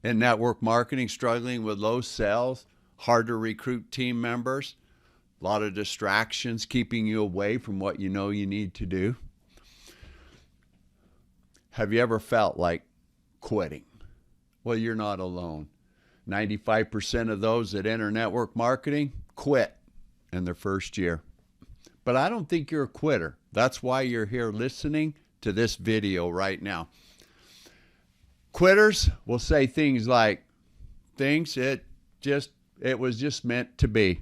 in network marketing, struggling with low sales, hard to recruit team members, a lot of distractions keeping you away from what you know you need to do? Have you ever felt like quitting? Well, you're not alone. 95% of those that enter network marketing quit in their first year. But I don't think you're a quitter. That's why you're here listening to this video right now. Quitters will say things like, it was just meant to be.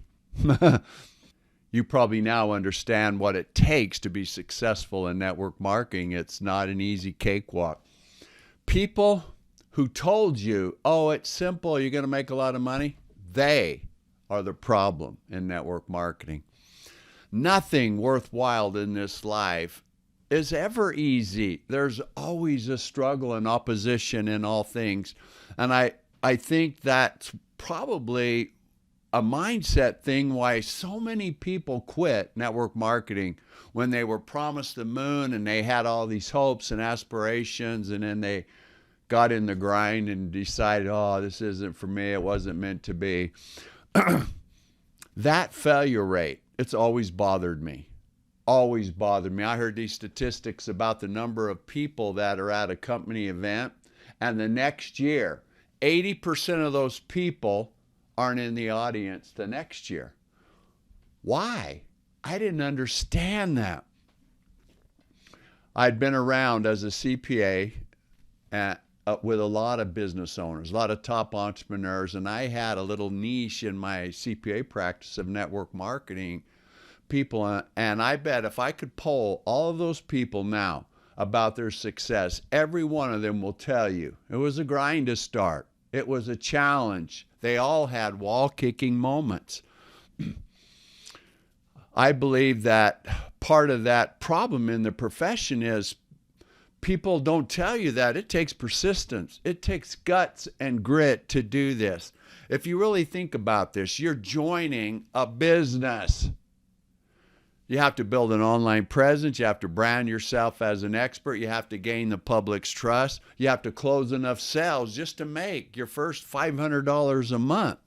You probably now understand what it takes to be successful in network marketing. It's not an easy cakewalk. People who told you, oh, it's simple, you're going to make a lot of money, they are the problem in network marketing. Nothing worthwhile in this life is ever easy. There's always a struggle and opposition in all things. And I think that's probably a mindset thing why so many people quit network marketing when they were promised the moon and they had all these hopes and aspirations, and then they got in the grind and decided, oh, this isn't for me, it wasn't meant to be. That failure rate, it's always bothered me. Always bothered me. I heard these statistics about the number of people that are at a company event, and the next year, 80% of those people aren't in the audience the next year. Why? I didn't understand that. I'd been around as a CPA with a lot of business owners, a lot of top entrepreneurs, and I had a little niche in my CPA practice of network marketing people, and I bet if I could poll all of those people now about their success, every one of them will tell you it was a grind to start. It was a challenge. They all had wall-kicking moments. I believe that part of that problem in the profession is people don't tell you that it takes persistence. It takes guts and grit to do this. If you really think about this, you're joining a business. You have to build an online presence. You have to brand yourself as an expert. You have to gain the public's trust. You have to close enough sales just to make your first $500 a month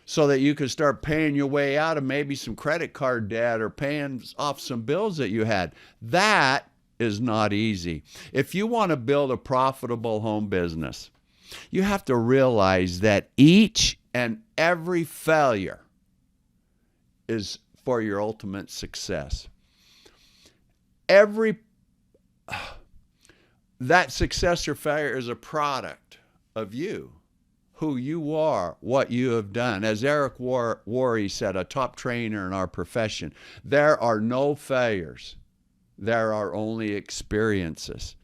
so that you can start paying your way out of maybe some credit card debt or paying off some bills that you had. That is not easy. If you want to build a profitable home business, you have to realize that each and every failure is for your ultimate success. That success or failure is a product of you, who you are, what you have done. As Eric Worre said, a top trainer in our profession, there are no failures. There are only experiences.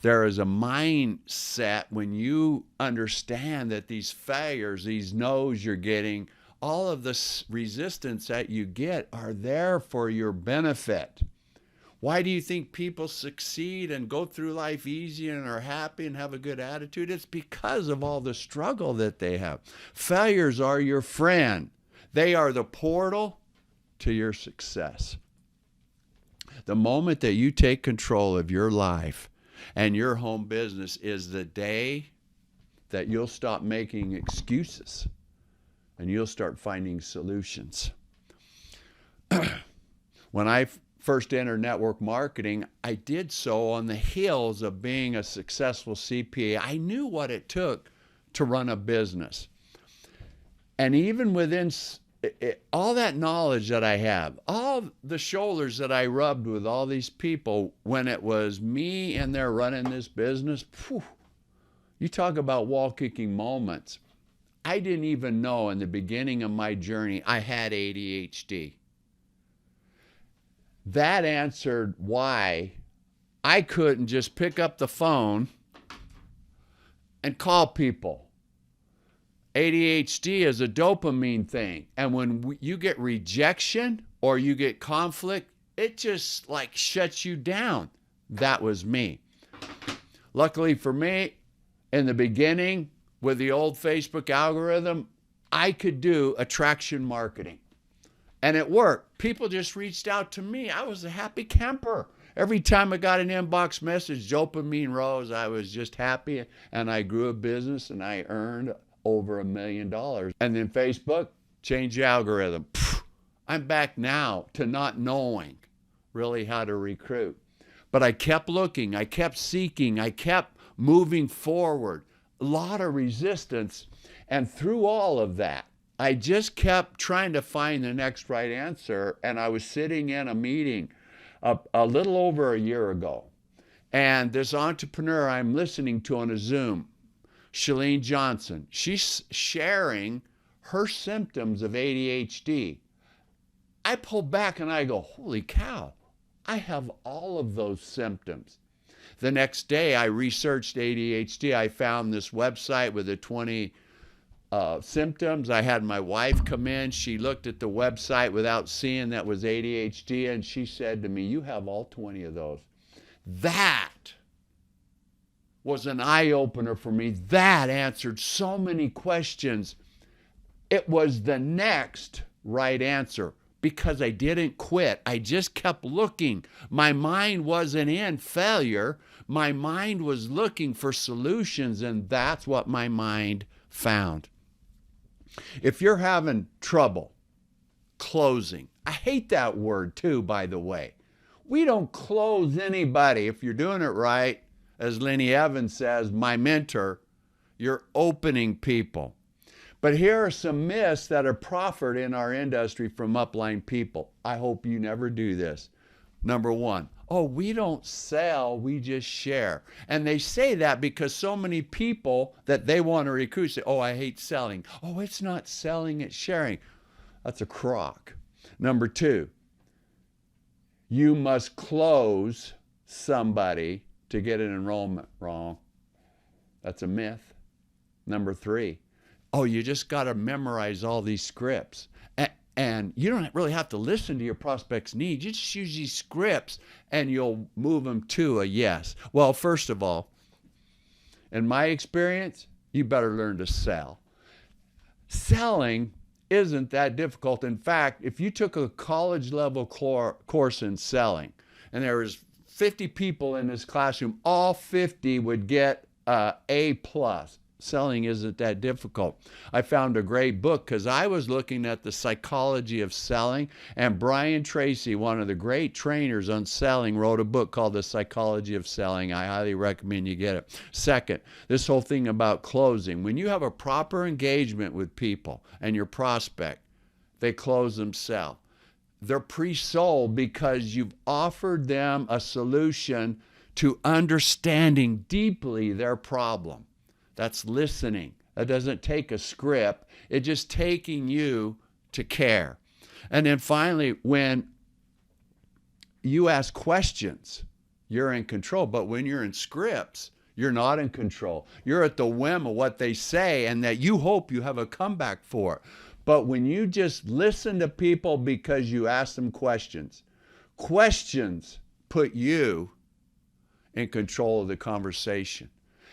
There is a mindset when you understand that these failures, these no's you're getting, all of the resistance that you get are there for your benefit. Why do you think people succeed and go through life easy and are happy and have a good attitude? It's because of all the struggle that they have. Failures are your friend. They are the portal to your success. The moment that you take control of your life and your home business is the day that you'll stop making excuses and you'll start finding solutions. When I first entered network marketing, I did so on the heels of being a successful CPA. I knew what it took to run a business. And even within all that knowledge that I have, all the shoulders that I rubbed with all these people when it was me and they're running this business, you talk about wall-kicking moments. I didn't even know in the beginning of my journey I had ADHD. That answered why I couldn't just pick up the phone and call people. ADHD is a dopamine thing. And when you get rejection or you get conflict, it just like shuts you down. That was me. Luckily for me, in the beginning, with the old Facebook algorithm, I could do attraction marketing. And it worked. People just reached out to me. I was a happy camper. Every time I got an inbox message, dopamine rose. I was just happy, and I grew a business, and I earned over $1 million. And then Facebook changed the algorithm. I'm back now to not knowing really how to recruit. But I kept looking, I kept seeking, I kept moving forward. A lot of resistance. And through all of that, I just kept trying to find the next right answer. And I was sitting in a meeting a little over a year ago. And this entrepreneur I'm listening to on a Zoom, Chalene Johnson, she's sharing her symptoms of ADHD. I pull back and I go, holy cow, I have all of those symptoms. The next day I researched ADHD. I found this website with the 20 symptoms. I had my wife come in. She looked at the website without seeing that was ADHD, and she said to me, you have all 20 of those. That was an eye-opener for me. That answered so many questions. It was the next right answer because I didn't quit. I just kept looking. My mind wasn't in failure. My mind was looking for solutions, and that's what my mind found. If you're having trouble closing, I hate that word too, by the way. We don't close anybody. If you're doing it right, as Lenny Evans says, my mentor, you're opening people. But here are some myths that are proffered in our industry from upline people. I hope you never do this. Number one, oh, we don't sell, we just share. And they say that because so many people that they want to recruit say, oh, I hate selling. Oh, it's not selling, it's sharing. That's a crock. Number two, you must close somebody to get an enrollment. Wrong. That's a myth. Number three, oh, you just got to memorize all these scripts. And you don't really have to listen to your prospect's needs. You just use these scripts and you'll move them to a yes. Well, first of all, in my experience, you better learn to sell. Selling isn't that difficult. In fact, if you took a college level course in selling and there was 50 people in this classroom, all 50 would get A+. Selling isn't that difficult. I found a great book because I was looking at the psychology of selling, and Brian Tracy, one of the great trainers on selling, wrote a book called The Psychology of Selling. I highly recommend you get it. Second, this whole thing about closing. When you have a proper engagement with people and your prospect, they close themselves. They're pre-sold because you've offered them a solution to understanding deeply their problem. That's listening. That doesn't take a script. It's just taking you to care. And then finally, when you ask questions, you're in control. But when you're in scripts, you're not in control. You're at the whim of what they say and that you hope you have a comeback for. But when you just listen to people because you ask them questions, questions put you in control of the conversation.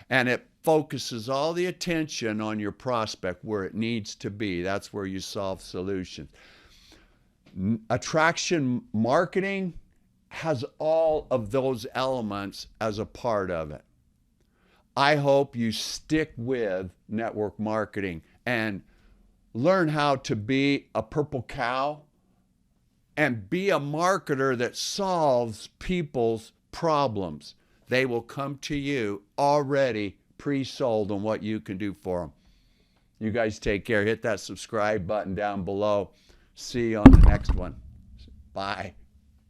And it focuses all the attention on your prospect where it needs to be. That's where you solve solutions. Attraction marketing has all of those elements as a part of it. I hope you stick with network marketing and learn how to be a purple cow and be a marketer that solves people's problems. They will come to you already pre-sold on what you can do for them. You guys take care. Hit that subscribe button down below. See you on the next one. Bye.